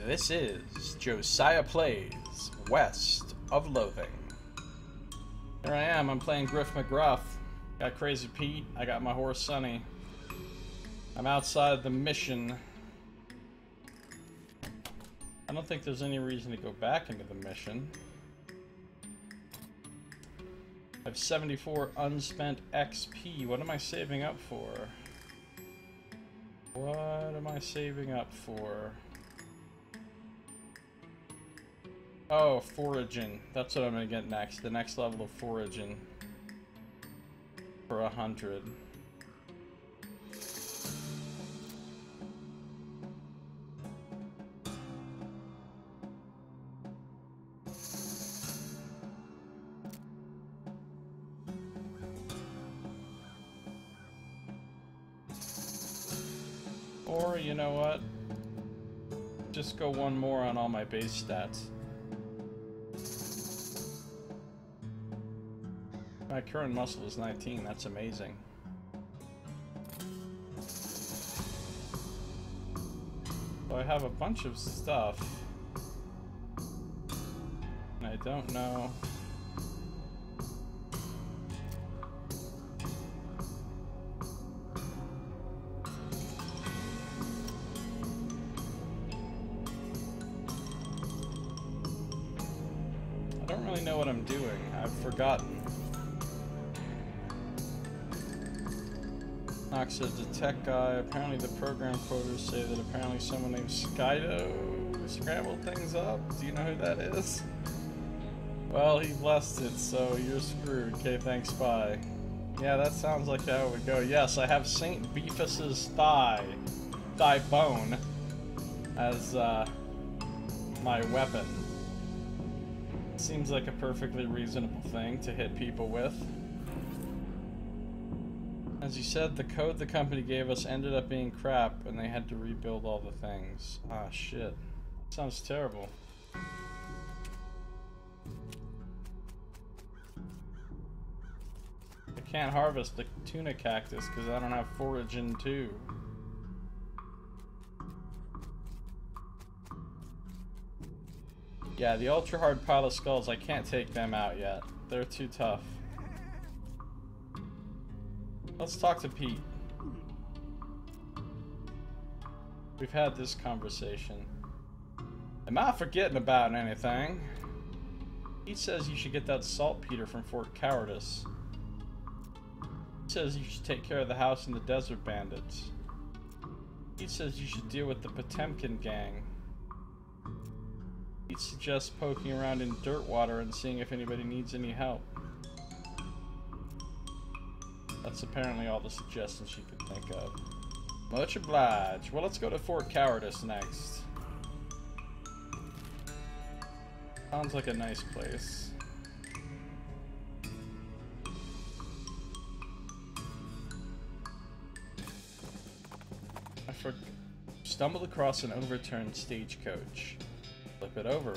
This is Josiah Plays West of Loathing. Here I am, I'm playing Griff McGruff. Got Crazy Pete, I got my horse Sonny. I'm outside the mission. I don't think there's any reason to go back into the mission. I have 74 unspent XP. What am I saving up for? What am I saving up for? Oh, foraging. That's what I'm gonna get next. The next level of foraging. For 100. Or, you know what? Just go one more on all my base stats. My current muscle is 19, that's amazing. So I have a bunch of stuff. And I don't know. I don't really know what I'm doing. I've forgotten. Knox is a tech guy. Apparently the program quotas say that apparently someone named Skydo scrambled things up. Do you know who that is? Well, he blessed it, so you're screwed. Okay, thanks, bye. Yeah, that sounds like how it would go. Yes, I have St. Beefus's thigh bone, as my weapon. Seems like a perfectly reasonable thing to hit people with. As you said, the code the company gave us ended up being crap, and they had to rebuild all the things. Ah, shit. That sounds terrible. I can't harvest the tuna cactus because I don't have foraging too. Yeah, the ultra hard pile of skulls, I can't take them out yet. They're too tough. Let's talk to Pete. We've had this conversation. Am I forgetting about anything? Pete says you should get that saltpeter from Fort Cowardice. He says you should take care of the house and the desert bandits. Pete says you should deal with the Potemkin gang. Pete suggests poking around in dirt water and seeing if anybody needs any help. That's apparently all the suggestions she could think of. Much obliged. Well, let's go to Fort Cowardice next. Sounds like a nice place. I stumbled across an overturned stagecoach. Flip it over.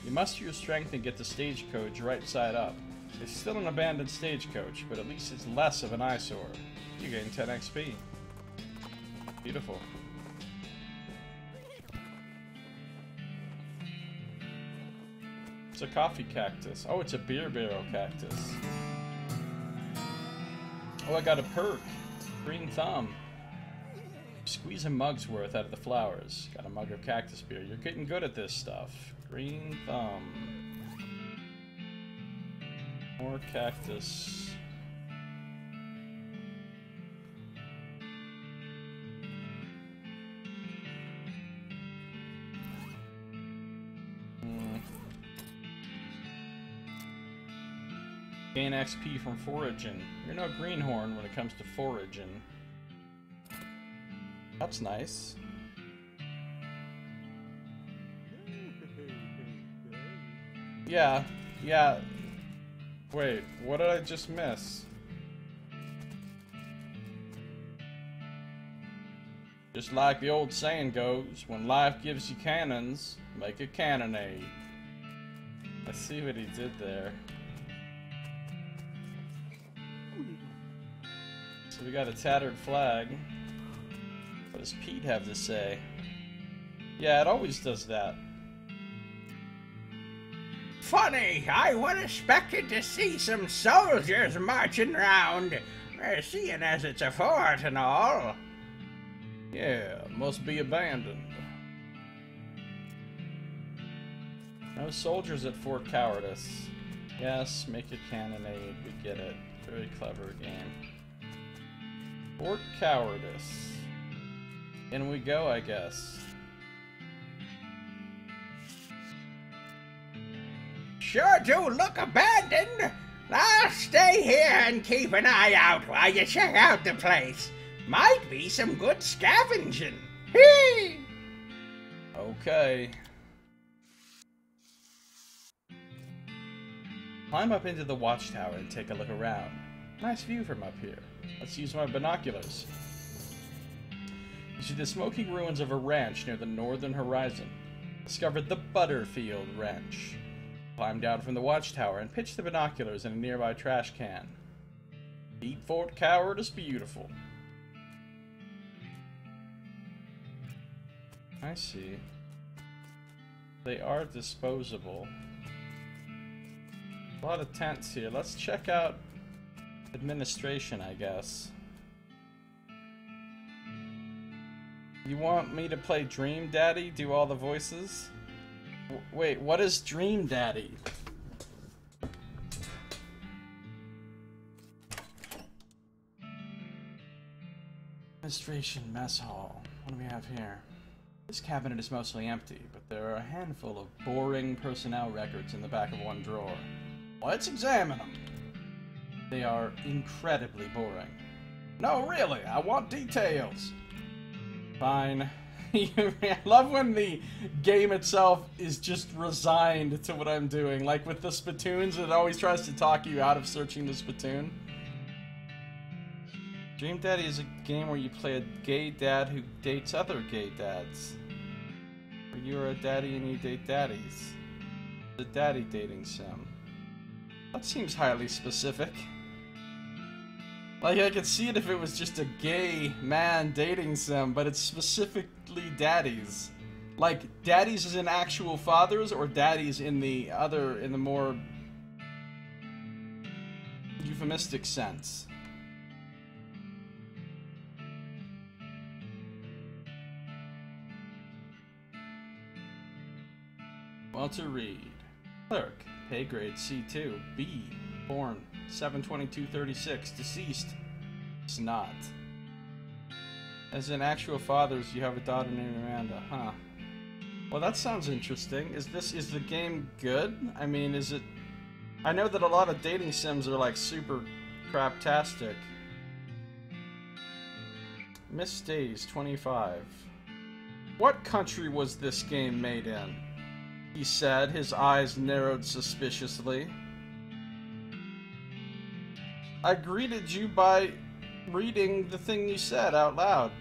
You muster your strength and get the stagecoach right side up. It's still an abandoned stagecoach, but at least it's less of an eyesore. You gain 10 XP. Beautiful. It's a coffee cactus. Oh, it's a beer barrel cactus. Oh, I got a perk. Green thumb. Squeeze a mug's worth out of the flowers. Got a mug of cactus beer. You're getting good at this stuff. Green thumb. More cactus. Gain XP from foraging. You're no greenhorn when it comes to foraging. That's nice. Yeah. Wait, what did I just miss? Just like the old saying goes, when life gives you cannons, make a cannonade. I see what he did there. So we got a tattered flag. What does Pete have to say? Yeah, it always does that. Funny, I would expected to see some soldiers marching round, seeing as it's a fort and all. Yeah, must be abandoned. No soldiers at Fort Cowardice. Yes, make a cannonade, we get it. Very clever game. Fort Cowardice. In we go, I guess. Sure do look abandoned. I'll stay here and keep an eye out while you check out the place. Might be some good scavenging. Hee! Okay. Climb up into the watchtower and take a look around. Nice view from up here. Let's use my binoculars. You see the smoking ruins of a ranch near the northern horizon. Discovered the Butterfield Ranch. Climb down from the watchtower and pitch the binoculars in a nearby trash can. Deep Fort Coward is beautiful. I see. They are disposable. A lot of tents here. Let's check out administration, I guess. You want me to play Dream Daddy? Do all the voices? Wait, what is Dream Daddy? Administration Mess Hall. What do we have here? This cabinet is mostly empty, but there are a handful of boring personnel records in the back of one drawer. Let's examine them. They are incredibly boring. No, really, I want details. Fine. I love when the game itself is just resigned to what I'm doing. Like with the spittoons, it always tries to talk you out of searching the spittoon. Dream Daddy is a game where you play a gay dad who dates other gay dads. Or you are a daddy and you date daddies. The daddy dating sim. That seems highly specific. Like, I could see it if it was just a gay man dating sim, but it's specifically daddies. Like, daddies as in actual fathers, or daddies in the other, in the more euphemistic sense. Walter Reed. Clerk. Pay grade C2. B. Born 7/22/36. Deceased. Snot. As in actual fathers, you have a daughter named Amanda. Huh. Well, that sounds interesting. Is the game good? I mean, is it... I know that a lot of dating sims are like super craptastic. Miss Days 25. What country was this game made in? He said, his eyes narrowed suspiciously. I greeted you by reading the thing you said out loud.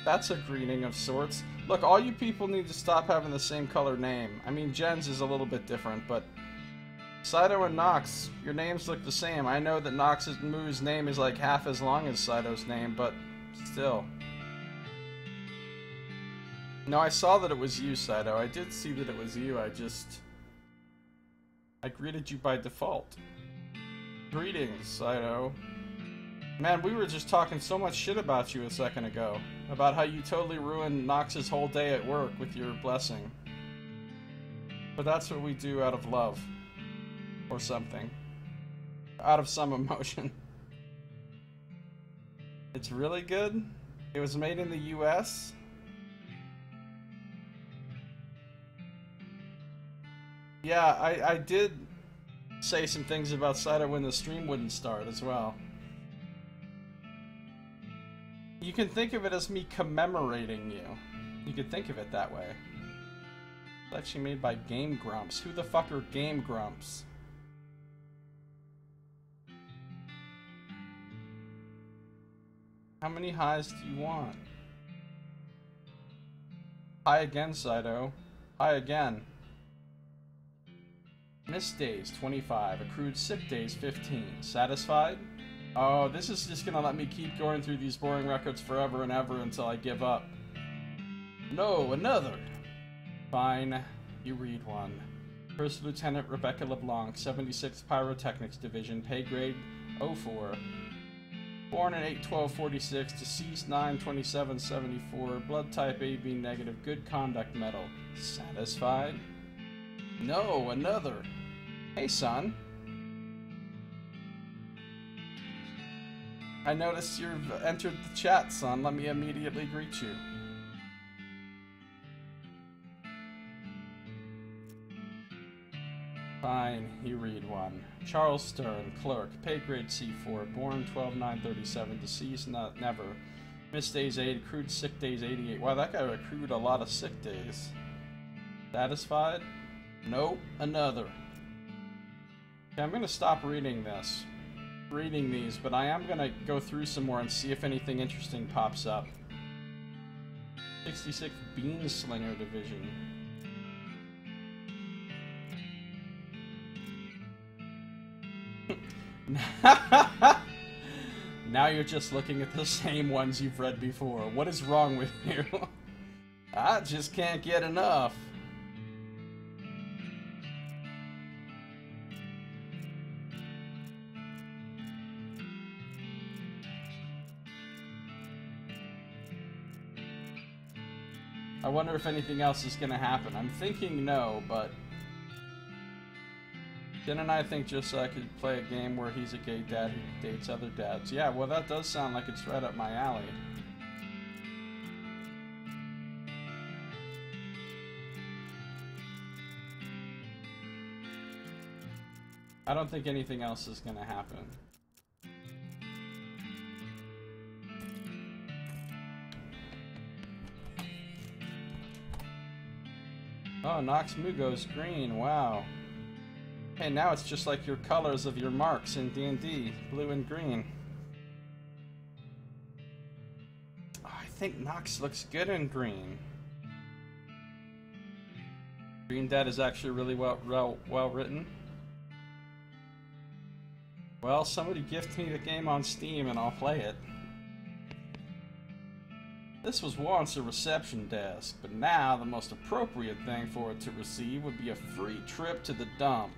That's a greeting of sorts. Look, all you people need to stop having the same color name. I mean, Jen's is a little bit different, but... Saito and Nox, your names look the same. I know that Nox's Moo's name is like half as long as Saito's name, but still. No, I saw that it was you, Saito. I did see that it was you, I greeted you by default. Greetings, Saito. Man, we were just talking so much shit about you a second ago. About how you totally ruined Nox's whole day at work with your blessing. But that's what we do out of love. Or something. Out of some emotion. It's really good? It was made in the US? Yeah, I did say some things about Saito when the stream wouldn't start as well. You can think of it as me commemorating you. You could think of it that way. It's actually made by Game Grumps. Who the fuck are Game Grumps? How many highs do you want? Hi again, Saito. Hi again. Missed days, 25. Accrued sick days, 15. Satisfied? Oh, this is just gonna let me keep going through these boring records forever and ever until I give up. No, another. Fine, you read one. First Lieutenant Rebecca LeBlanc, 76th Pyrotechnics Division, pay grade 04. Born in 8/12/46, deceased 9/27/74, blood type AB negative, good conduct medal. Satisfied? No, another. Hey, son. I noticed you've entered the chat, son. Let me immediately greet you. Fine, you read one. Charles Stern, clerk, pay grade C4, born 12/9/37, deceased never. Missed days 8, accrued sick days 88. Wow, that guy accrued a lot of sick days. Satisfied? Nope, another. Okay, I'm gonna stop reading these, but I am gonna go through some more and see if anything interesting pops up. 66th Beanslinger Division. Now you're just looking at the same ones you've read before. What is wrong with you? I just can't get enough. I wonder if anything else is gonna happen. I'm thinking no, but Jen and I think Josiah could play a game where he's a gay dad who dates other dads. Yeah, well, that does sound like it's right up my alley. I don't think anything else is gonna happen. Oh, Nox Mugo's green, wow. Hey, now it's just like your colors of your marks in D&D, blue and green. Oh, I think Nox looks good in green. Green Dad is actually really well written. Well, somebody gift me the game on Steam and I'll play it. This was once a reception desk, but now the most appropriate thing for it to receive would be a free trip to the dump.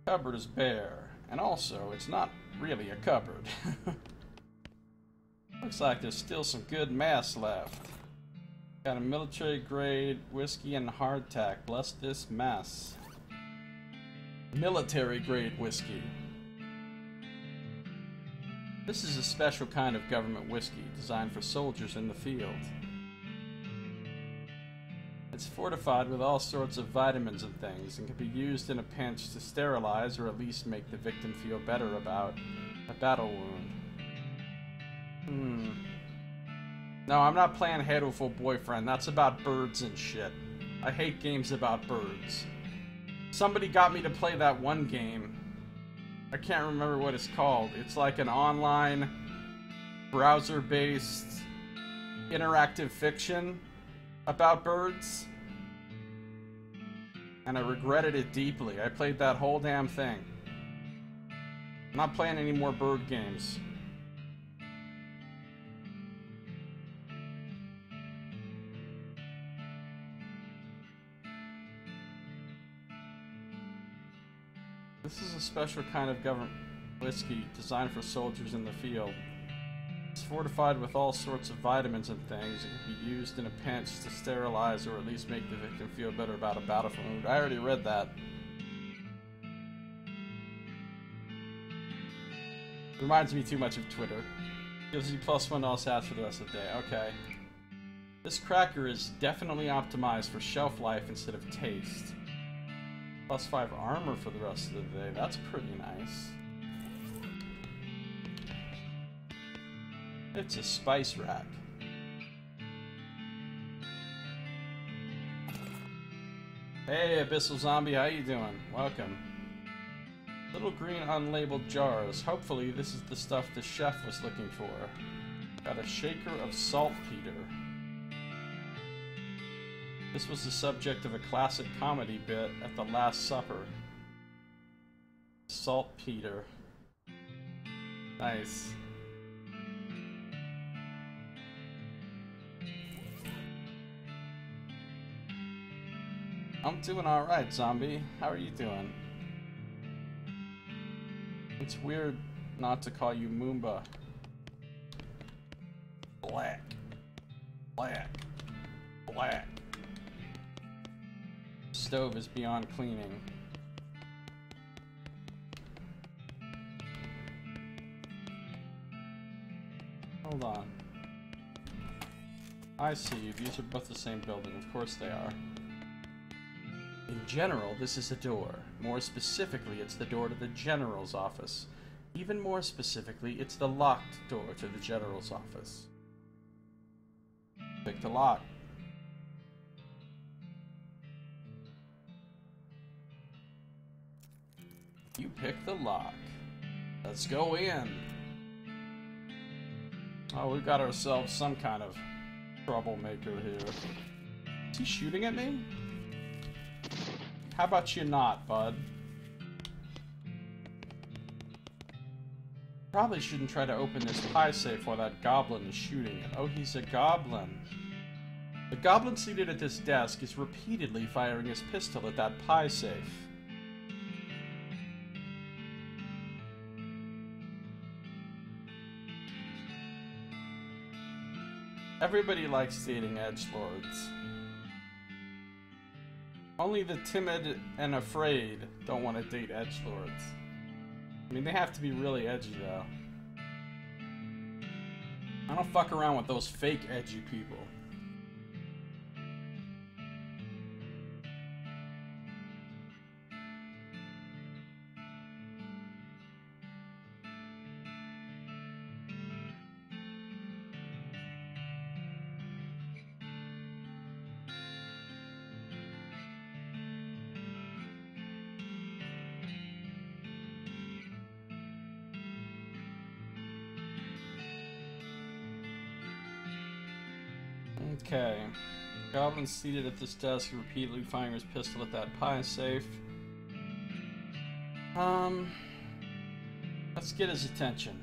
Cupboard is bare, and also, it's not really a cupboard. Looks like there's still some good mess left. Got a military grade whiskey and hardtack. Bless this mess. Military grade whiskey. This is a special kind of government whiskey designed for soldiers in the field. It's fortified with all sorts of vitamins and things and can be used in a pinch to sterilize or at least make the victim feel better about a battle wound. No, I'm not playing Hateful Boyfriend. That's about birds and shit. I hate games about birds. Somebody got me to play that one game. I can't remember what it's called. It's like an online, browser-based, interactive fiction about birds. And I regretted it deeply. I played that whole damn thing. I'm not playing any more bird games. This is a special kind of government whiskey designed for soldiers in the field. It's fortified with all sorts of vitamins and things. It can be used in a pinch to sterilize or at least make the victim feel better about a battlefield wound. I already read that. Reminds me too much of Twitter. Gives you +1 all stats for the rest of the day. Okay. This cracker is definitely optimized for shelf life instead of taste. +5 armor for the rest of the day. That's pretty nice. It's a spice rack. Hey, Abyssal Zombie, how you doing? Welcome. Little green unlabeled jars. Hopefully this is the stuff the chef was looking for. Got a shaker of saltpeter. This was the subject of a classic comedy bit at the Last Supper. Saltpeter. Nice. I'm doing alright, zombie. How are you doing? It's weird not to call you Moomba. Black. Black. Black. Stove is beyond cleaning. Hold on. I see. These are both the same building. Of course they are. In general, this is a door. More specifically, it's the door to the General's office. Even more specifically, it's the locked door to the General's office. Pick the lock. You pick the lock. Let's go in. Oh, we've got ourselves some kind of troublemaker here. Is he shooting at me? How about you not, bud? Probably shouldn't try to open this pie safe while that goblin is shooting it. Oh, he's a goblin. The goblin seated at this desk is repeatedly firing his pistol at that pie safe. Everybody likes dating edgelords. Only the timid and afraid don't want to date edgelords. I mean, they have to be really edgy, though. I don't fuck around with those fake edgy people. Okay. Goblin seated at this desk, repeatedly firing his pistol at that pie safe. Let's get his attention.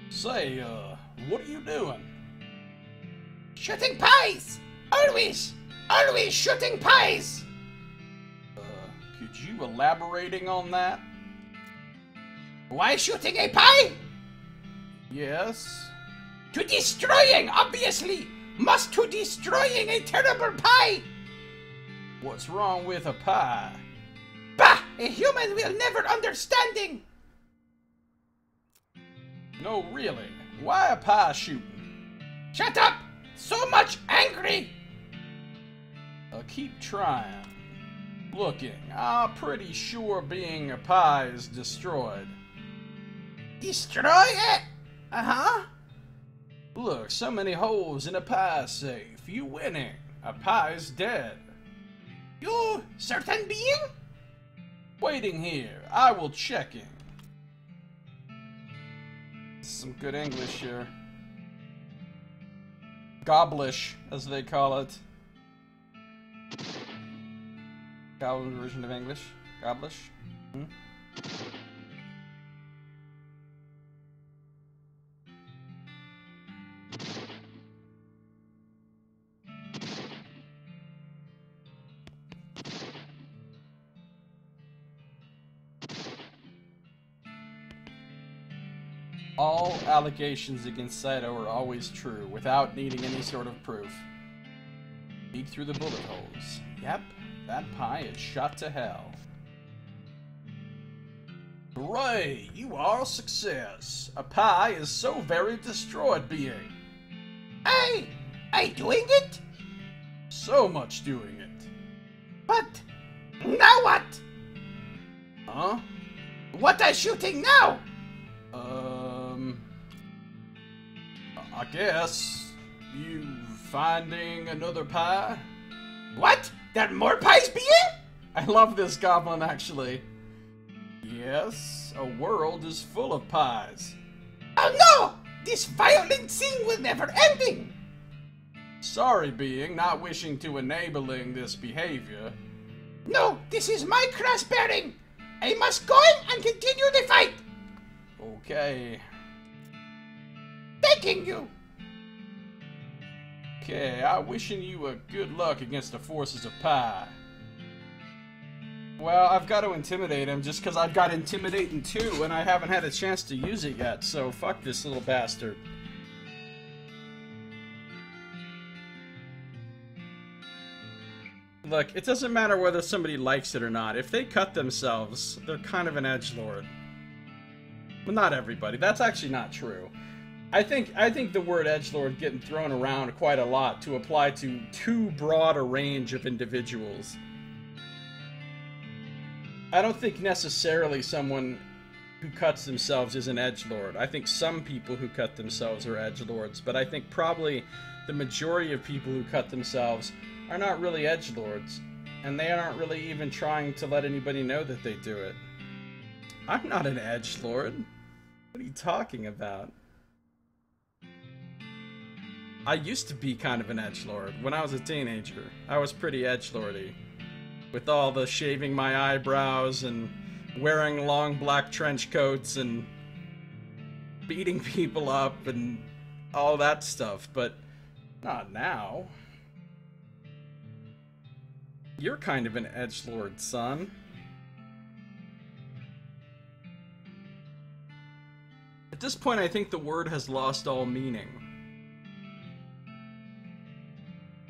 Say, what are you doing? Shooting pies! Always! Always shooting pies! Could you elaborating on that? Why shooting a pie? Yes. To destroying, obviously! Must to destroying a terrible pie! What's wrong with a pie? Bah! A human will never understanding! No, really. Why a pie shooting? Shut up! So much angry! Keep trying. Looking, I'm pretty sure being a pie is destroyed. Destroy it? Uh-huh. Look, so many holes in a pie safe. You winning. A pie's dead. You certain being? Waiting here. I will check in. Some good English here. Goblish, as they call it. Goblin version of English. Goblish. Hmm? All allegations against Saito are always true, without needing any sort of proof. Peek through the bullet holes. Yep, that pie is shot to hell. Hooray! You are a success! A pie is so very destroyed being. I doing it? So much doing it. But, now what? Huh? What are shooting now? I guess you finding another pie? What? There are more pies being? I love this goblin, actually. Yes, a world is full of pies. Oh no! This violent scene will never ending! Sorry, being, not wishing to enabling this behavior. No, this is my cross bearing! I must go in and continue the fight! Okay. Thanking you! Okay, I'm wishing you a good luck against the forces of Pi. Well, I've got to intimidate him just because I've got Intimidating 2 and I haven't had a chance to use it yet, so fuck this little bastard. Look, it doesn't matter whether somebody likes it or not. If they cut themselves, they're kind of an edgelord. Well, not everybody. That's actually not true. I think the word edgelord getting thrown around quite a lot to apply to too broad a range of individuals. I don't think necessarily someone who cuts themselves is an edgelord. I think some people who cut themselves are edgelords, but I think probably the majority of people who cut themselves are not really edgelords, and they aren't really even trying to let anybody know that they do it. I'm not an edgelord. What are you talking about? I used to be kind of an edgelord. When I was a teenager, I was pretty edgelordy. With all the shaving my eyebrows and wearing long black trench coats and beating people up and all that stuff, but not now. You're kind of an edgelord, son. At this point, I think the word has lost all meaning.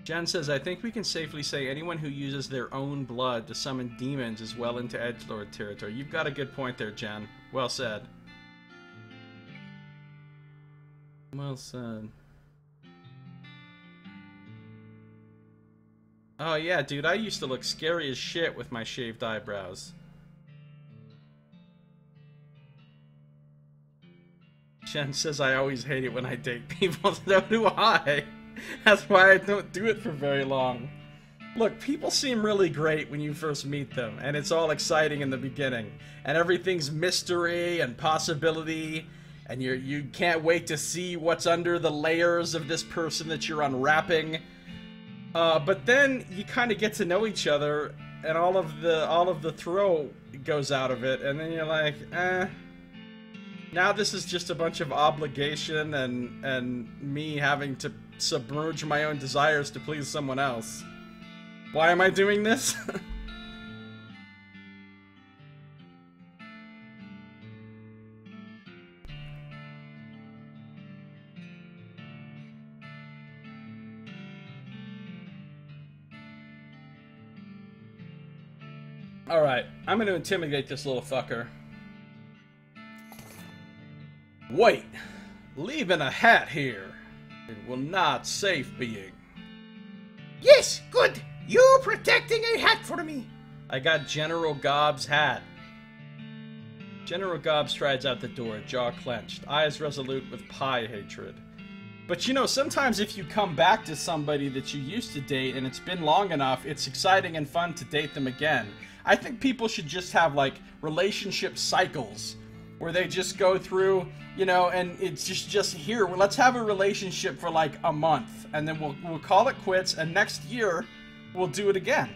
Jen says, I think we can safely say anyone who uses their own blood to summon demons is well into edgelord territory. You've got a good point there, Jen. Well said. Well said. Oh yeah, dude, I used to look scary as shit with my shaved eyebrows. Jen says I always hate it when I date people. So do I. That's why I don't do it for very long. Look, people seem really great when you first meet them, and it's all exciting in the beginning. And everything's mystery and possibility, and you can't wait to see what's under the layers of this person that you're unwrapping. But then you kind of get to know each other, and all of the thrill goes out of it, and then you're like, eh. Now this is just a bunch of obligation and me having to submerge my own desires to please someone else. Why am I doing this? Alright, I'm gonna intimidate this little fucker. Wait! Leaving a hat here. It will not safe being. Yes, good. You're protecting a hat for me. I got General Gobb's hat. General Gobb strides out the door, jaw clenched, eyes resolute with Pi hatred. But you know, sometimes if you come back to somebody that you used to date and it's been long enough, it's exciting and fun to date them again. I think people should just have, like, relationship cycles where they just go through, you know, and it's just here. Well, let's have a relationship for like a month, and then we'll call it quits, and next year we'll do it again.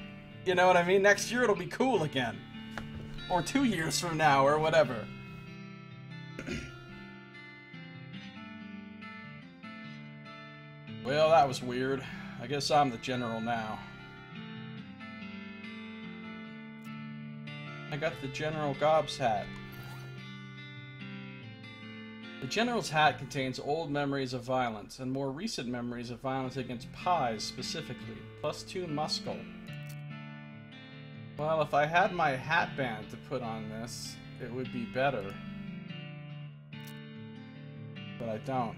You know what I mean? Next year it'll be cool again, or 2 years from now, or whatever. Well, that was weird. I guess I'm the general now. I got the General Gobb's hat. The General's hat contains old memories of violence, and more recent memories of violence against Pies specifically, +2 muscle. Well, if I had my hat band to put on this, it would be better. But I don't.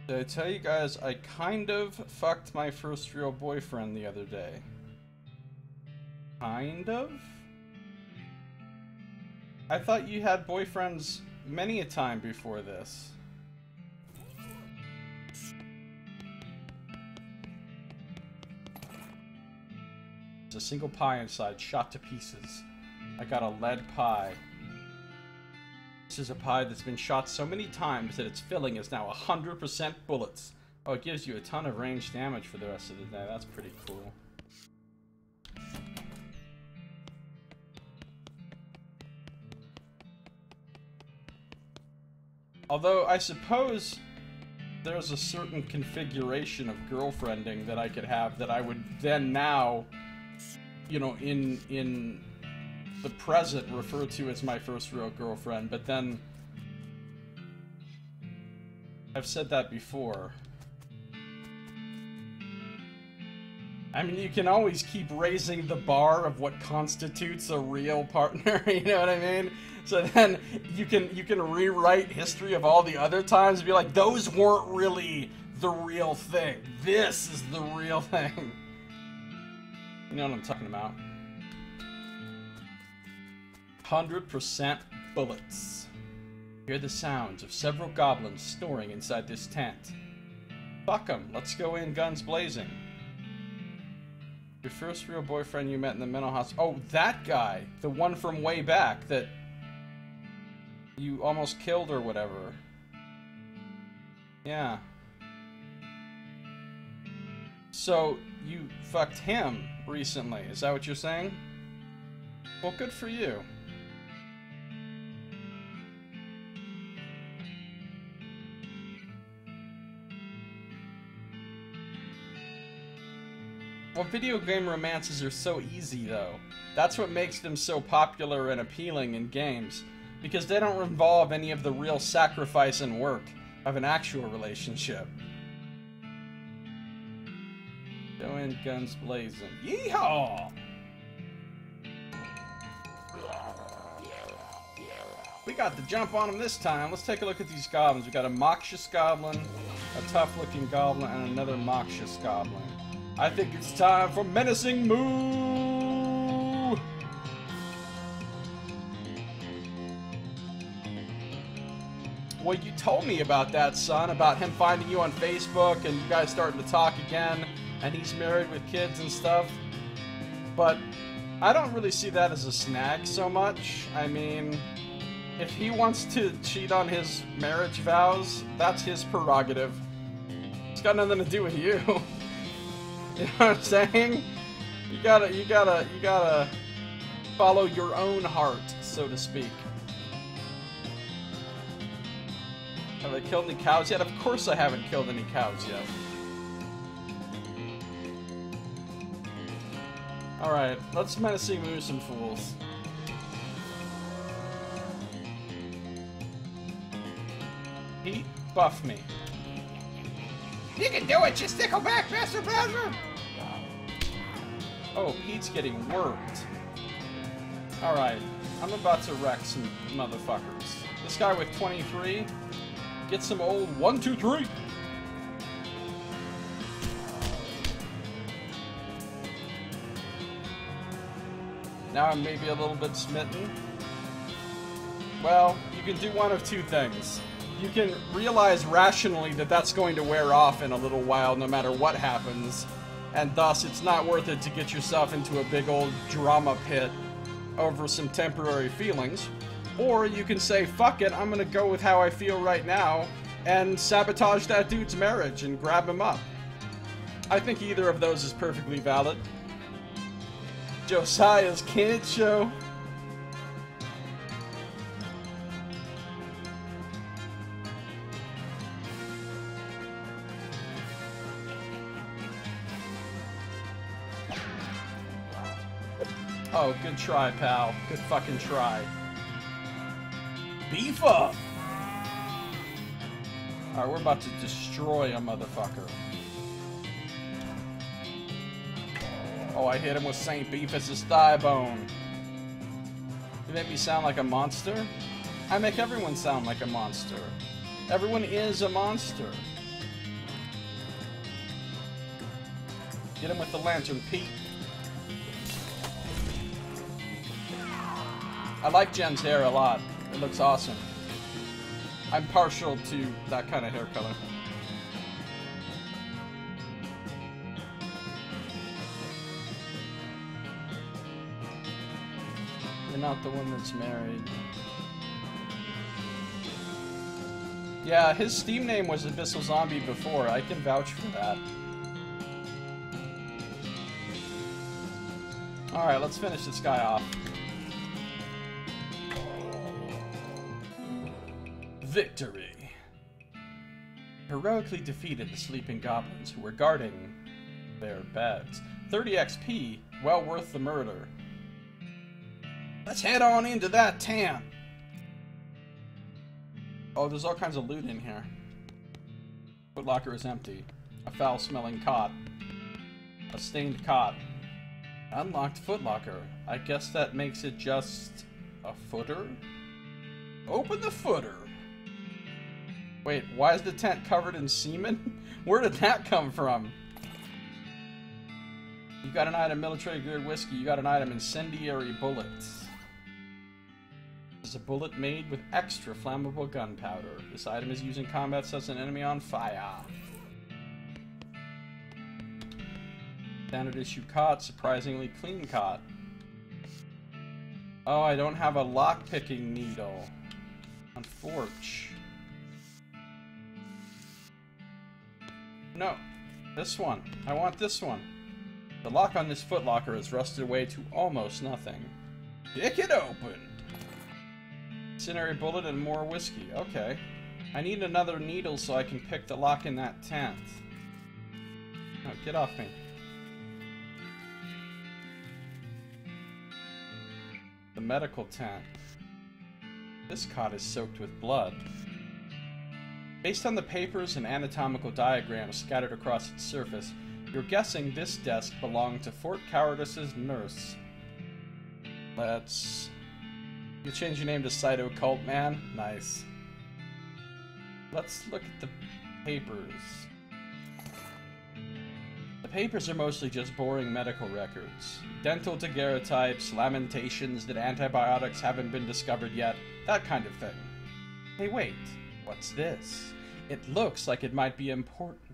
Did I tell you guys I kind of fucked my first real boyfriend the other day? Kind of? I thought you had boyfriends many a time before this. There's a single pie inside, shot to pieces. I got a lead pie. This is a pie that's been shot so many times that its filling is now 100% bullets. Oh, it gives you a ton of range damage for the rest of the day. That's pretty cool. Although, I suppose there's a certain configuration of girlfriending that I could have that I would then now, you know, in the present refer to as my first real girlfriend, but then I've said that before. I mean, you can always keep raising the bar of what constitutes a real partner, you know what I mean? So then you can rewrite history of all the other times and be like, those weren't really the real thing. This is the real thing. You know what I'm talking about. 100% bullets. Hear the sounds of several goblins snoring inside this tent. Fuck 'em, let's go in guns blazing. Your first real boyfriend you met in the mental hospital. Oh, that guy! The one from way back that you almost killed or whatever. Yeah. So, you fucked him recently, is that what you're saying? Well, good for you. Well, video game romances are so easy, though. That's what makes them so popular and appealing in games, because they don't involve any of the real sacrifice and work of an actual relationship. Go in guns blazing. Yeehaw! We got the jump on them this time. Let's take a look at these goblins. We got a Moxious Goblin, a tough-looking Goblin, and another Moxious Goblin. I think it's time for Menacing Moo! Well, you told me about that, son, about him finding you on Facebook and you guys starting to talk again, and he's married with kids and stuff. But I don't really see that as a snag so much. I mean, if he wants to cheat on his marriage vows, that's his prerogative. It's got nothing to do with you. You know what I'm saying? You gotta follow your own heart, so to speak. Have I killed any cows yet? Of course I haven't killed any cows yet. Alright, let's menacing move some fools. Pete, buff me. You can do it, you stickleback Master Blaster! Oh, Pete's getting worked. Alright, I'm about to wreck some motherfuckers. This guy with 23, get some old 1, 2, 3! Now I'm maybe a little bit smitten. Well, you can do one of two things. You can realize rationally that that's going to wear off in a little while no matter what happens, and thus it's not worth it to get yourself into a big old drama pit over some temporary feelings. Or you can say, fuck it, I'm gonna go with how I feel right now and sabotage that dude's marriage and grab him up. I think either of those is perfectly valid. Josiah's Kid Show. Oh, good try, pal. Good fucking try. Beef up! Alright, we're about to destroy a motherfucker. Oh, I hit him with St. Beefus' thigh bone. You make me sound like a monster? I make everyone sound like a monster. Everyone is a monster. Get him with the lantern, Pete. I like Jen's hair a lot. It looks awesome. I'm partial to that kind of hair color. You're not the one that's married. Yeah, his Steam name was Abyssal Zombie before. I can vouch for that. Alright, let's finish this guy off. Victory. Heroically defeated the sleeping goblins who were guarding their beds. 30 XP, well worth the murder. Let's head on into that tent. Oh, there's all kinds of loot in here. Footlocker is empty. A foul-smelling cot. A stained cot. Unlocked footlocker. I guess that makes it just a footer? Open the footer. Wait, why is the tent covered in semen? Where did that come from? You got an item military-grade whiskey. You got an item incendiary bullets. This is a bullet made with extra flammable gunpowder. This item is used in combat, sets an enemy on fire. Standard issue cot, surprisingly clean cot. Oh, I don't have a lock-picking needle. Unfortunate. No, this one. I want this one. The lock on this footlocker is rusted away to almost nothing. Pick it open! Incendiary bullet and more whiskey. Okay. I need another needle so I can pick the lock in that tent. No, get off me. The medical tent. This cot is soaked with blood. Based on the papers and anatomical diagrams scattered across its surface, you're guessing this desk belonged to Fort Cowardice's nurse. Let's... You change your name to Cyto Cult Man? Nice. Let's look at the papers. The papers are mostly just boring medical records. Dental daguerreotypes, lamentations that antibiotics haven't been discovered yet, that kind of thing. Hey, wait. What's this? It looks like it might be important.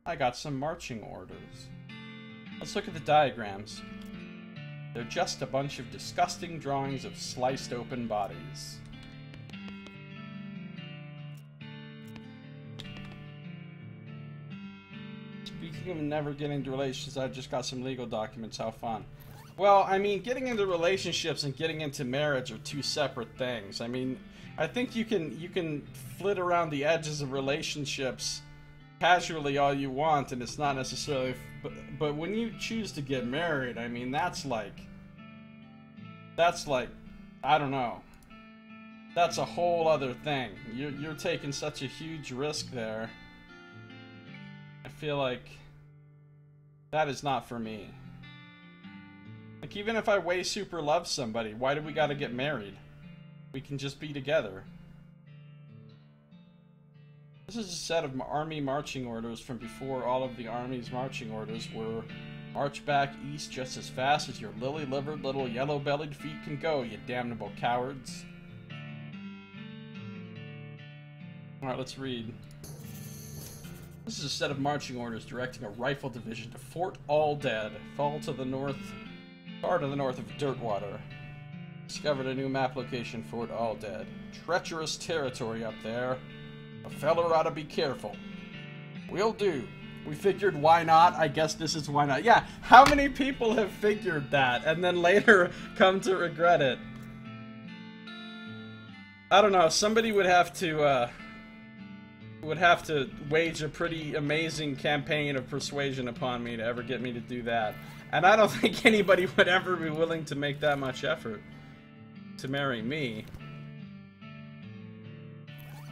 I got some marching orders. Let's look at the diagrams. They're just a bunch of disgusting drawings of sliced open bodies. Speaking of never getting into relationships, I just got some legal documents. How fun. Well, I mean, getting into relationships and getting into marriage are two separate things. I mean, I think you can flit around the edges of relationships casually all you want, and it's not necessarily... But when you choose to get married, I mean, that's like... I don't know. That's a whole other thing. You're taking such a huge risk there. I feel like that is not for me. Like, even if I way super love somebody, why do we gotta get married? We can just be together. This is a set of army marching orders from before all of the army's marching orders were march back east just as fast as your lily-livered little yellow-bellied feet can go, you damnable cowards. Alright, let's read. This is a set of marching orders directing a rifle division to Fort All Dead, far to the north of Dirtwater. Discovered a new map location, Fort All Dead. Treacherous territory up there. A feller ought to be careful. Will do. We figured why not? I guess this is why not. Yeah, how many people have figured that and then later come to regret it? I don't know, somebody would have to wage a pretty amazing campaign of persuasion upon me to ever get me to do that. And I don't think anybody would ever be willing to make that much effort to marry me.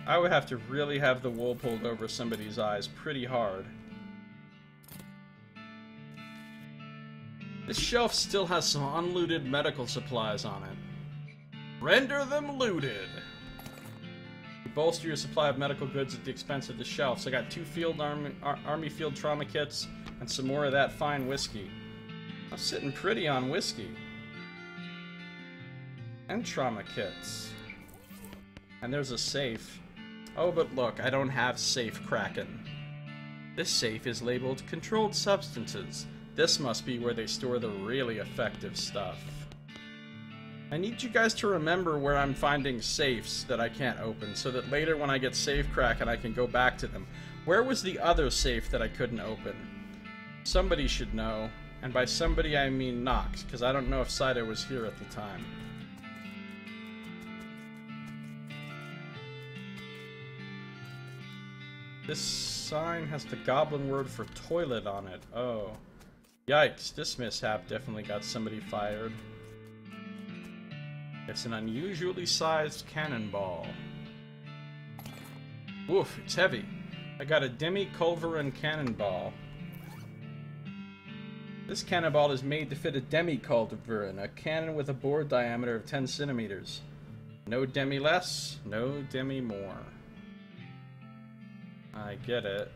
I would have to really have the wool pulled over somebody's eyes pretty hard. This shelf still has some unlooted medical supplies on it. Render them looted! You bolster your supply of medical goods at the expense of the shelves. I got 2 Army Field Trauma Kits and some more of that fine whiskey. I'm sitting pretty on whiskey. And trauma kits. And there's a safe. Oh, but look, I don't have safe Kraken. This safe is labeled Controlled Substances. This must be where they store the really effective stuff. I need you guys to remember where I'm finding safes that I can't open, so that later when I get safe Kraken I can go back to them. Where was the other safe that I couldn't open? Somebody should know. And by somebody I mean Nox, because I don't know if Cyto was here at the time. This sign has the goblin word for toilet on it. Oh. Yikes, this mishap definitely got somebody fired. It's an unusually sized cannonball. Woof, it's heavy. I got a demi-culverin cannonball. This cannonball is made to fit a demi-culverin, a cannon with a bore diameter of 10 centimeters. No demi less, no demi more. I get it.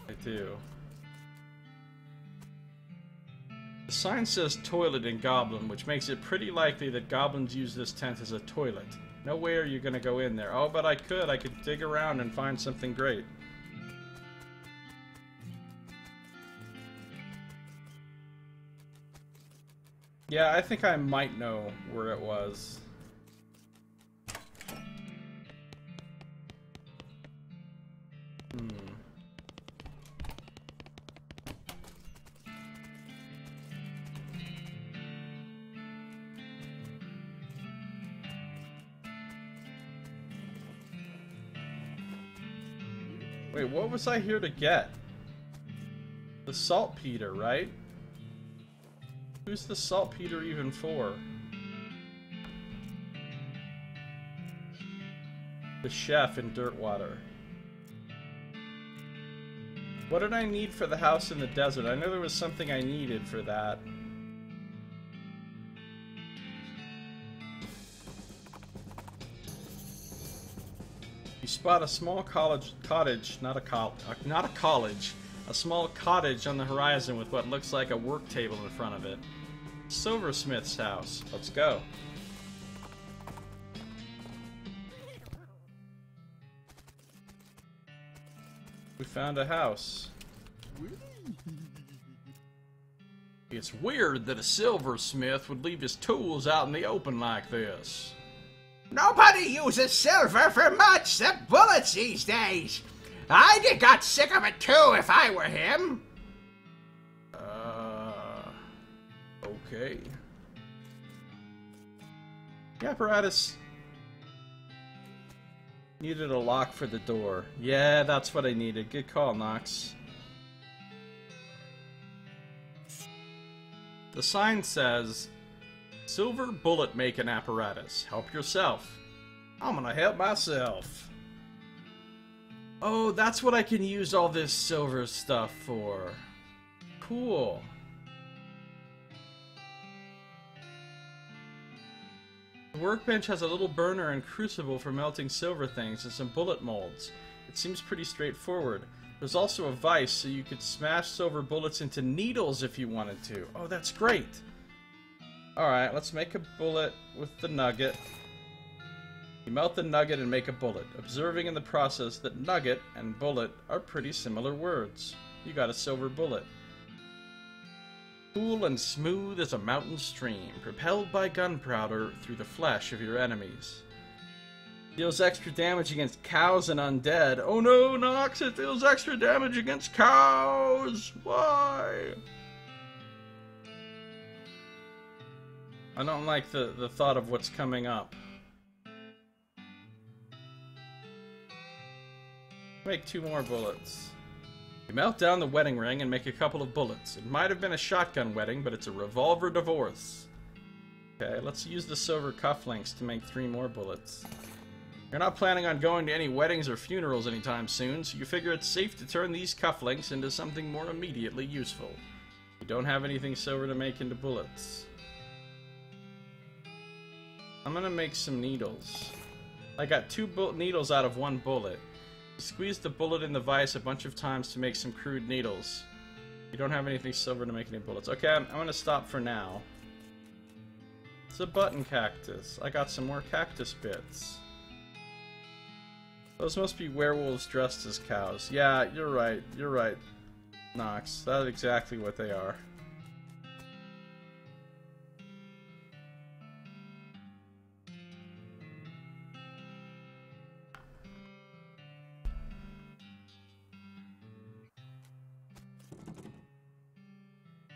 I do. The sign says toilet in Goblin, which makes it pretty likely that goblins use this tent as a toilet. No way are you gonna go in there. Oh, but I could dig around and find something great. Yeah, I think I might know where it was. Wait, what was I here to get? The saltpeter, right? Who's the saltpeter even for? The chef in Dirtwater. What did I need for the house in the desert? I know there was something I needed for that. You spot a small cottage, a small cottage on the horizon with what looks like a work table in front of it. Silversmith's house. Let's go. We found a house. It's weird that a silversmith would leave his tools out in the open like this. Nobody uses silver for much except bullets these days. I'd have got sick of it too if I were him. Okay. The apparatus needed a lock for the door. Yeah, that's what I needed. Good call, Nox. The sign says, Silver bullet making apparatus. Help yourself. I'm gonna help myself. Oh, that's what I can use all this silver stuff for. Cool. The workbench has a little burner and crucible for melting silver things and some bullet molds. It seems pretty straightforward. There's also a vise so you could smash silver bullets into needles if you wanted to. Oh, that's great. Alright, let's make a bullet with the nugget. You melt the nugget and make a bullet, observing in the process that nugget and bullet are pretty similar words. You got a silver bullet. Cool and smooth as a mountain stream, propelled by gunpowder through the flesh of your enemies. Deals extra damage against cows and undead. Oh no, Nox, it deals extra damage against cows! Why? I don't like the thought of what's coming up. Make 2 more bullets. You melt down the wedding ring and make a couple of bullets. It might have been a shotgun wedding, but it's a revolver divorce. Okay, let's use the silver cufflinks to make 3 more bullets. You're not planning on going to any weddings or funerals anytime soon, so you figure it's safe to turn these cufflinks into something more immediately useful. You don't have anything silver to make into bullets. I'm gonna make some needles. I got 2 needles out of 1 bullet. Squeeze the bullet in the vise a bunch of times to make some crude needles. You don't have anything silver to make any bullets. Okay, I'm gonna stop for now. It's a button cactus. I got some more cactus bits. Those must be werewolves dressed as cows. Yeah, you're right, Nox. That's exactly what they are.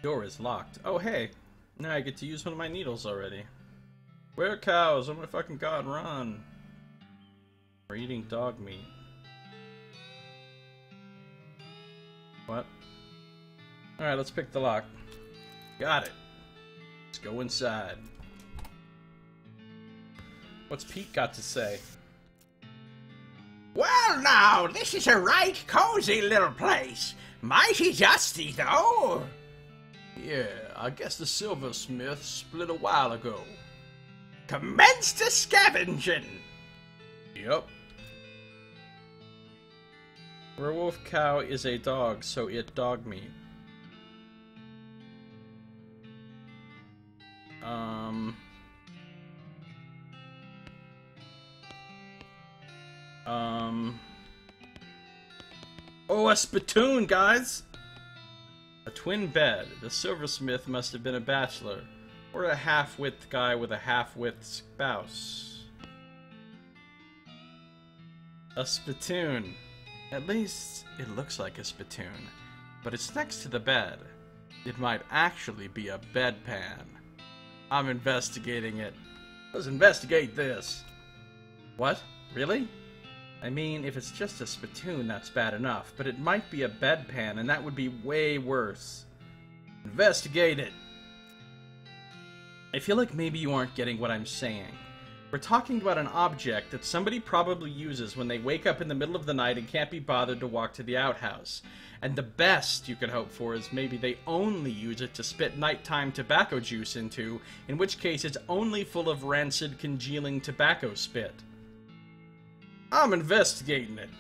Door is locked. Oh, hey. Now I get to use one of my needles already. Where are cows? Oh my fucking god, run. We're eating dog meat. What? Alright, let's pick the lock. Got it. Let's go inside. What's Pete got to say? Well, now, this is a right cozy little place. Mighty dusty, though. Yeah, I guess the silversmith split a while ago. Commence to scavenging. Yep. Werewolf cow is a dog, so it dog meat. Oh, a spittoon, guys! A twin bed. The silversmith must have been a bachelor. Or a half-wit guy with a half-wit spouse. A spittoon. At least, it looks like a spittoon. But it's next to the bed. It might actually be a bedpan. I'm investigating it. Let's investigate this. What? Really? I mean, if it's just a spittoon, that's bad enough. But it might be a bedpan, and that would be way worse. Investigate it. I feel like maybe you aren't getting what I'm saying. We're talking about an object that somebody probably uses when they wake up in the middle of the night and can't be bothered to walk to the outhouse. And the best you could hope for is maybe they only use it to spit nighttime tobacco juice into, in which case it's only full of rancid, congealing tobacco spit. I'm investigating it.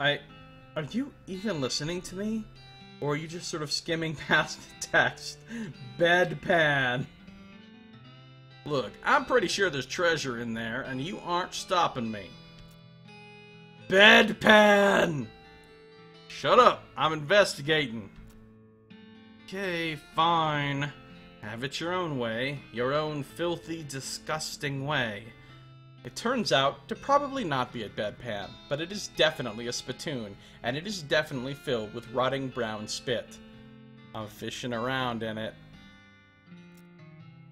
Are you even listening to me? Or are you just sort of skimming past the text? Bedpan. Look, I'm pretty sure there's treasure in there, and you aren't stopping me. Bedpan! Shut up, I'm investigating. Okay, fine. Have it your own way. Your own filthy, disgusting way. It turns out to probably not be a bedpan, but it is definitely a spittoon, and it is definitely filled with rotting brown spit. I'm fishing around in it.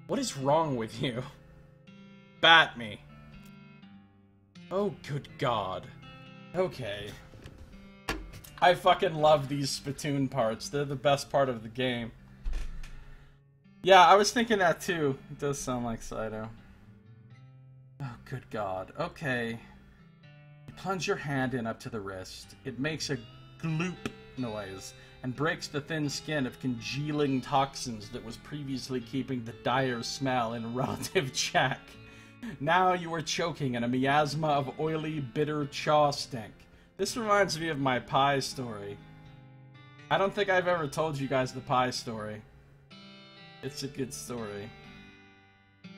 What is wrong with you? Bat me. Oh, good God. Okay. I fucking love these spittoon parts. They're the best part of the game. Yeah, I was thinking that too. It does sound like Saito. Oh, good God. Okay. You plunge your hand in up to the wrist. It makes a gloop noise and breaks the thin skin of congealing toxins that was previously keeping the dire smell in relative check. Now you are choking in a miasma of oily, bitter chaw stink. This reminds me of my pie story. I don't think I've ever told you guys the pie story. It's a good story.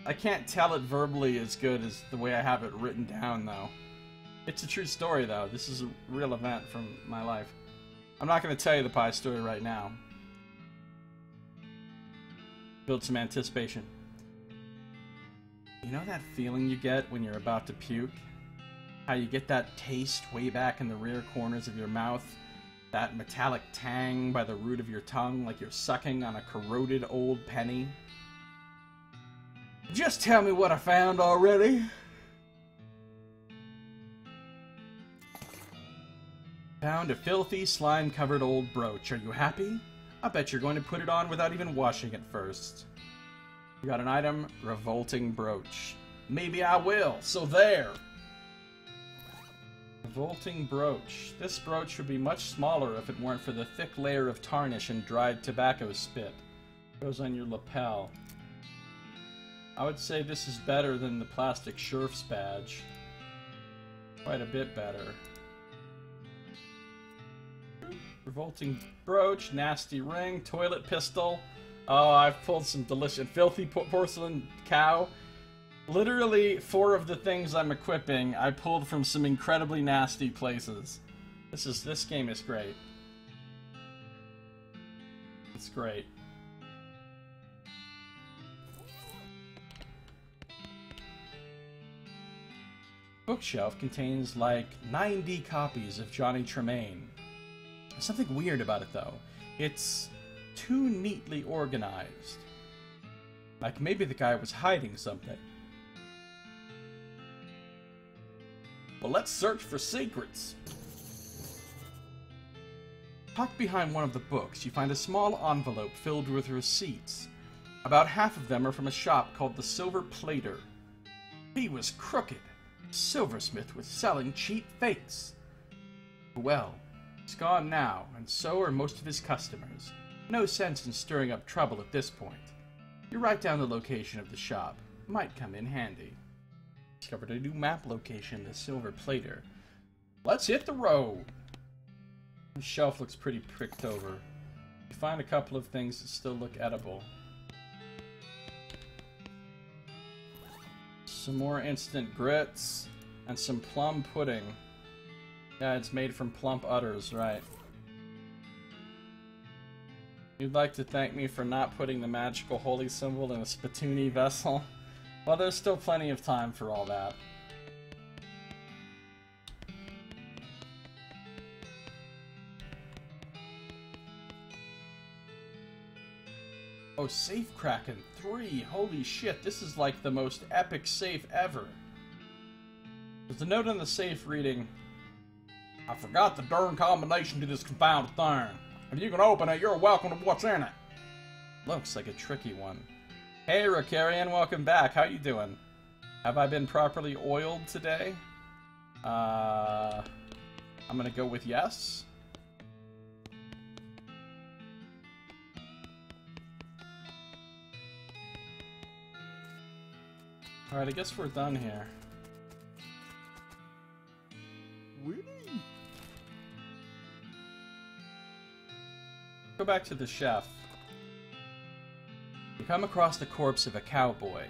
I can't tell it verbally as good as the way I have it written down, though. It's a true story, though. This is a real event from my life. I'm not going to tell you the pie story right now. Build some anticipation. You know that feeling you get when you're about to puke? How you get that taste way back in the rear corners of your mouth? That metallic tang by the root of your tongue, like you're sucking on a corroded old penny? Just tell me what I found already. Found a filthy, slime-covered old brooch. Are you happy? I bet you're going to put it on without even washing it first. You got an item? Revolting brooch. Maybe I will, so there! Revolting brooch. This brooch would be much smaller if it weren't for the thick layer of tarnish and dried tobacco spit. Goes on your lapel. I would say this is better than the plastic sheriff's badge. Quite a bit better. Revolting brooch, nasty ring, toilet pistol. Oh, I've pulled some delicious, filthy porcelain cow. Literally, 4 of the things I'm equipping, I pulled from some incredibly nasty places. This game is great. It's great. Bookshelf contains like 90 copies of Johnny Tremaine. There's something weird about it though. It's too neatly organized. Like maybe the guy was hiding something. Well, let's search for secrets. Tucked behind one of the books, you find a small envelope filled with receipts. About half of them are from a shop called the Silver Plater. He was crooked. Silversmith was selling cheap fakes. Well, he's gone now, and so are most of his customers. No sense in stirring up trouble at this point. You write down the location of the shop. Might come in handy. Discovered a new map location, the Silver Plater. Let's hit the road! The shelf looks pretty pricked over. You find a couple of things that still look edible. Some more instant grits, and some plum pudding. Yeah, it's made from plump udders, right. You'd like to thank me for not putting the magical holy symbol in a spittoony vessel? Well, there's still plenty of time for all that. Oh, Safe Kraken 3. Holy shit, this is like the most epic safe ever. There's a note on the safe reading, I forgot the darn combination to this confounded thing. If you can open it, you're welcome to what's in it. Looks like a tricky one. Hey, Ricarian, welcome back. How you doing? Have I been properly oiled today? I'm gonna go with yes. Alright, I guess we're done here. Go back to the chef. You come across the corpse of a cowboy.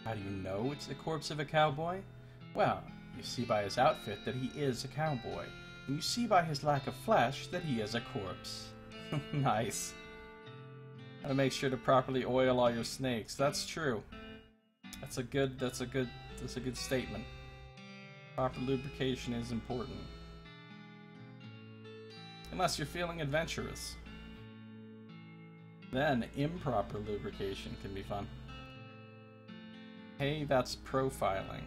How do you know it's the corpse of a cowboy? Well, you see by his outfit that he is a cowboy. And you see by his lack of flesh that he is a corpse. Nice. Gotta make sure to properly oil all your snakes. That's true. That's a good statement. Proper lubrication is important. Unless you're feeling adventurous. Then improper lubrication can be fun. Hey, that's profiling.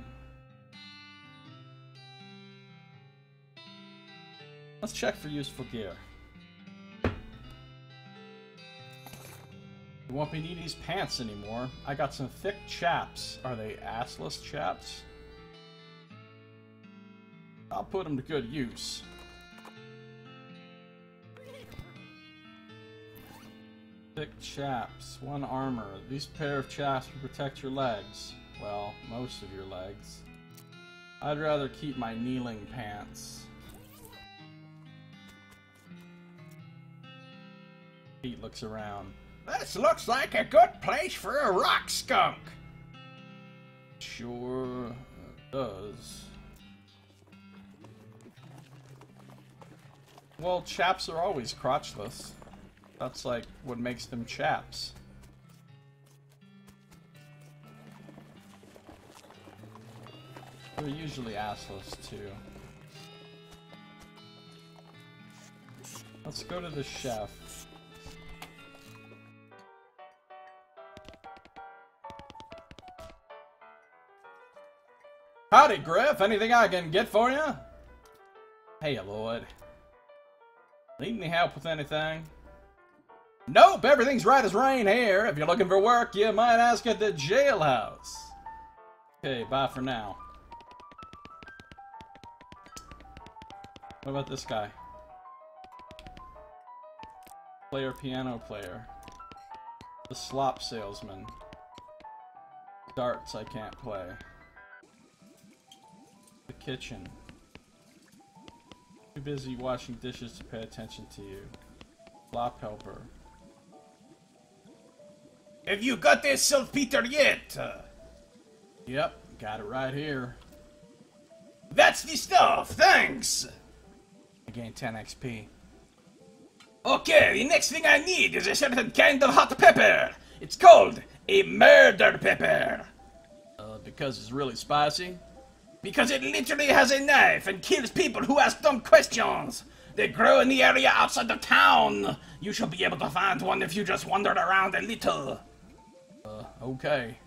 Let's check for useful gear. You won't be needing these pants anymore. I got some thick chaps. Are they assless chaps? I'll put them to good use. Thick chaps, 1 armor. These pair of chaps will protect your legs. Well, most of your legs. I'd rather keep my kneeling pants. Pete looks around. This looks like a good place for a rock skunk. Sure does. Well, chaps are always crotchless. That's like what makes them chaps. They're usually assless too. Let's go to the chef. Howdy, Griff. Anything I can get for you? Hey, Lloyd. Need any help with anything? Nope, everything's right as rain here. If you're looking for work, you might ask at the jailhouse. Okay, bye for now. What about this guy? Piano player. The slop salesman. Darts I can't play. The kitchen. Too busy washing dishes to pay attention to you. Flop helper. Have you got this saltpeter yet? Yep, got it right here. That's the stuff, thanks! I gained 10 XP. Okay, the next thing I need is a certain kind of hot pepper. It's called a murder pepper. Because it's really spicy? Because it literally has a knife and kills people who ask dumb questions. They grow in the area outside the town. You should be able to find one if you just wandered around a little. Okay.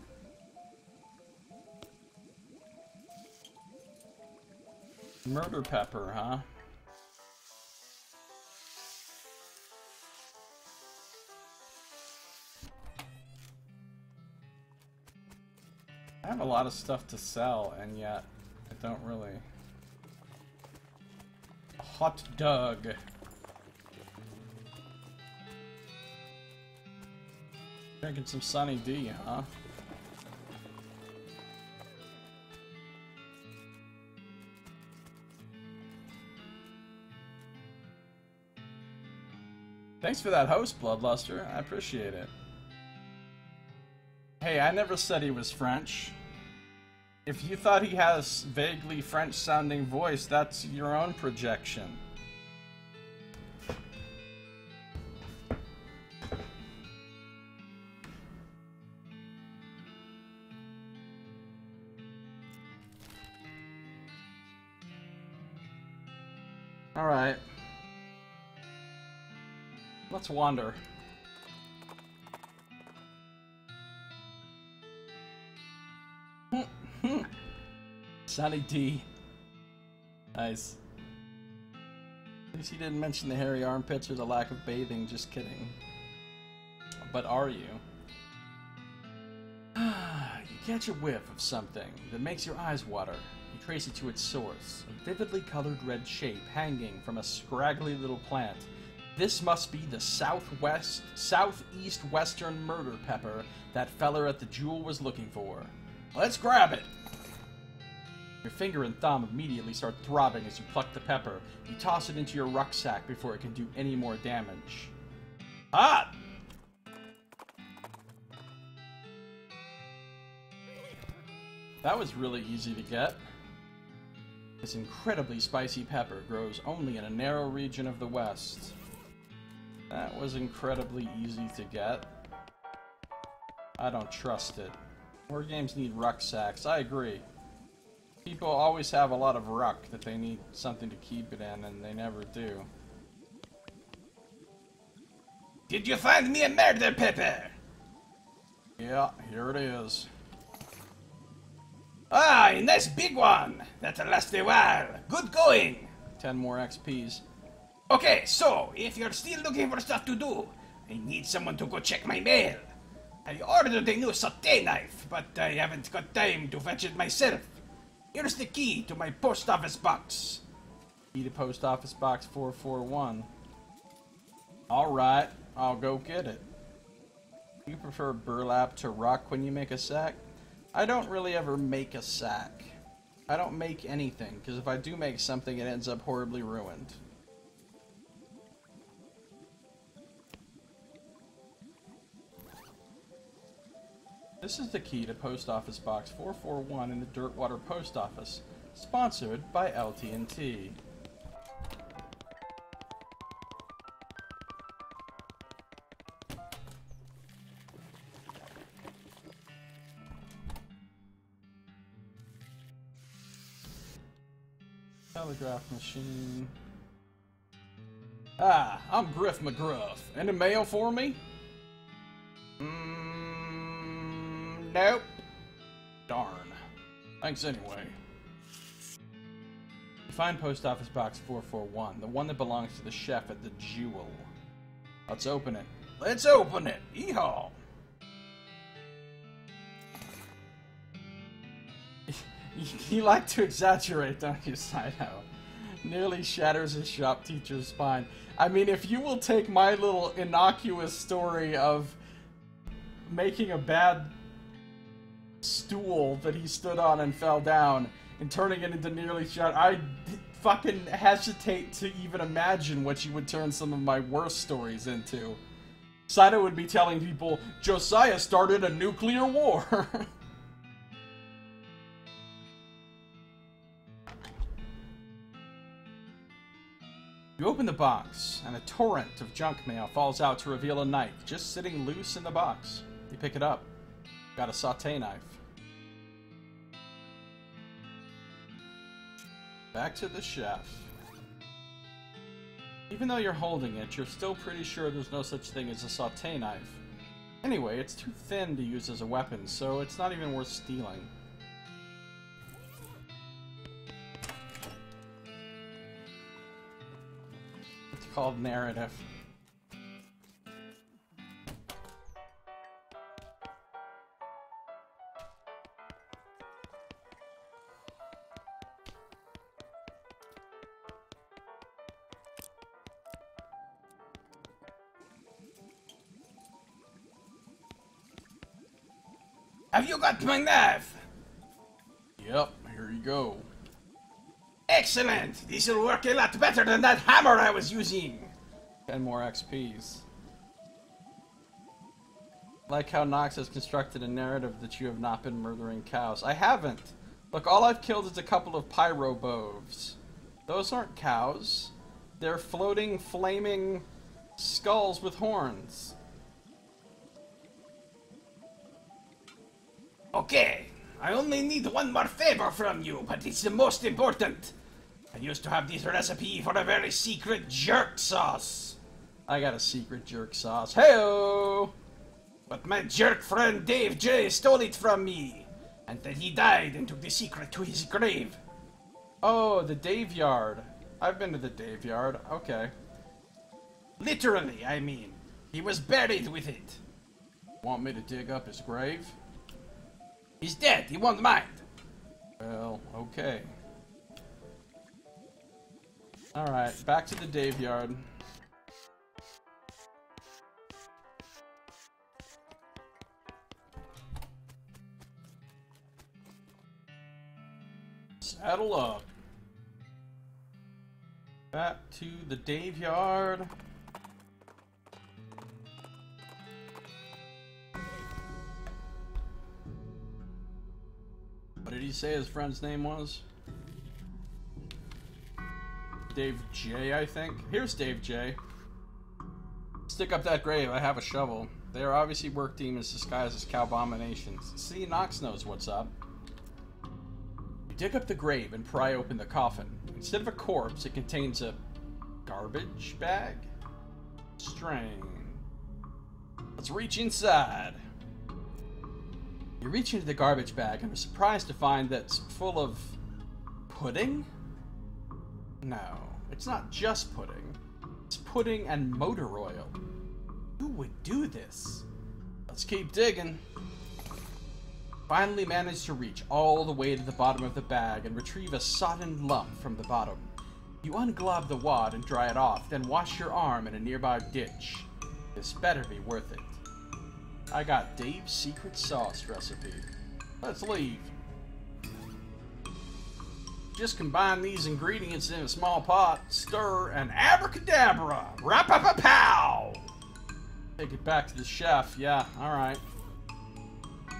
Murder pepper, huh? a lot of stuff to sell, and yet I don't really. Hot dog. Drinking some Sunny D, huh? Thanks for that host, Bloodluster. I appreciate it. Hey, I never said he was French. If you thought he has vaguely French-sounding voice, that's your own projection. All right. Let's wander. Sunny D. Nice. At least you didn't mention the hairy armpits or the lack of bathing, just kidding. But are you? You catch a whiff of something that makes your eyes water. You trace it to its source, a vividly colored red shape hanging from a scraggly little plant. This must be the southeast western murder pepper that feller at the Jewel was looking for. Let's grab it! Your finger and thumb immediately start throbbing as you pluck the pepper. You toss it into your rucksack before it can do any more damage. Ah! That was really easy to get. This incredibly spicy pepper grows only in a narrow region of the West. That was incredibly easy to get. I don't trust it. War games need rucksacks. I agree. People always have a lot of ruck that they need something to keep it in, and they never do. Did you find me a murder pepper? Yeah, here it is. Ah, a nice big one. That'll last a while. Good going. 10 more XPs. Okay, so, if you're still looking for stuff to do, I need someone to go check my mail. I ordered a new sauté knife, but I haven't got time to fetch it myself. Here's the key to my post office box. Key to post office box 441. Alright, I'll go get it. You prefer burlap to ruck when you make a sack? I don't really ever make a sack. I don't make anything, because if I do make something, it ends up horribly ruined. This is the key to Post Office Box 441 in the Dirtwater Post Office, sponsored by LT&T. Telegraph machine. Ah, I'm Griff McGruff. Any mail for me? Nope. Darn. Thanks anyway. You find Post Office Box 441, the one that belongs to the chef at the Jewel. Let's open it. Let's open it. Yeehaw. You like to exaggerate, don't you, Saito? Nearly shatters his shop teacher's spine. I mean, if you will take my little innocuous story of making a bad stool that he stood on and fell down and turning it into nearly shatter, I fucking hesitate to even imagine what you would turn some of my worst stories into. Saito would be telling people, Josiah started a nuclear war. You open the box, and a torrent of junk mail falls out to reveal a knife just sitting loose in the box. You pick it up. Got a sauté knife. Back to the chef. Even though you're holding it, you're still pretty sure there's no such thing as a sauté knife. Anyway, it's too thin to use as a weapon, so it's not even worth stealing. It's called narrative. Have you got my knife? Yep, here you go. Excellent! This will work a lot better than that hammer I was using. 10 more XPs. Like how Nox has constructed a narrative that you have not been murdering cows. I haven't. Look, all I've killed is a couple of pyroboves. Those aren't cows. They're floating, flaming skulls with horns. Okay, I only need one more favor from you, but it's the most important. I used to have this recipe for a very secret jerk sauce. I got a secret jerk sauce. Hey-o! But my jerk friend Dave J stole it from me. And then he died and took the secret to his grave. Oh, the Dave Yard. I've been to the Dave Yard. Okay. Literally, I mean. He was buried with it. Want me to dig up his grave? He's dead. He won't mind. Well, okay. Alright, back to the Dave Yard. Saddle up. Back to the Dave Yard. What did he say his friend's name was? Dave J, I think. Here's Dave J. Stick up that grave. I have a shovel. They are obviously work demons disguised as cow abominations. See, Nox knows what's up. You dig up the grave and pry open the coffin. Instead of a corpse, it contains a garbage bag? Strange. Let's reach inside. You reach into the garbage bag and are surprised to find that it's full of pudding? No, it's not just pudding. It's pudding and motor oil. Who would do this? Let's keep digging. Finally managed to reach all the way to the bottom of the bag and retrieve a sodden lump from the bottom. You unglob the wad and dry it off, then wash your arm in a nearby ditch. This better be worth it. I got Dave's secret sauce recipe. Let's leave. Just combine these ingredients in a small pot, stir, and abracadabra! Rap-a-pa-pow! Take it back to the chef. Yeah, alright.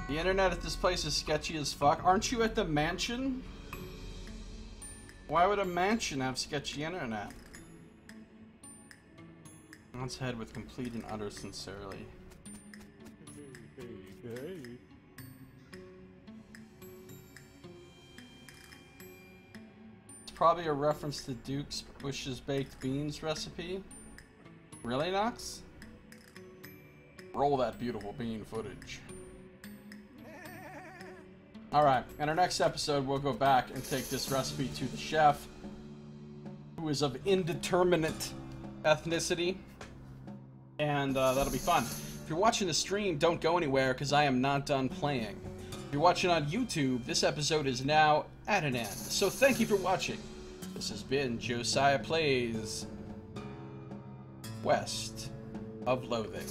The internet at this place is sketchy as fuck. Aren't you at the mansion? Why would a mansion have sketchy internet? Let's head with complete and utter sincerity. Hey. It's probably a reference to Duke's Bush's baked beans recipe. Really, Nox? Roll that beautiful bean footage. Alright, in our next episode, we'll go back and take this recipe to the chef, who is of indeterminate ethnicity, and that'll be fun. If you're watching the stream, don't go anywhere, because I am not done playing. If you're watching on YouTube, this episode is now at an end. So thank you for watching. This has been Josiah Plays West of Loathing.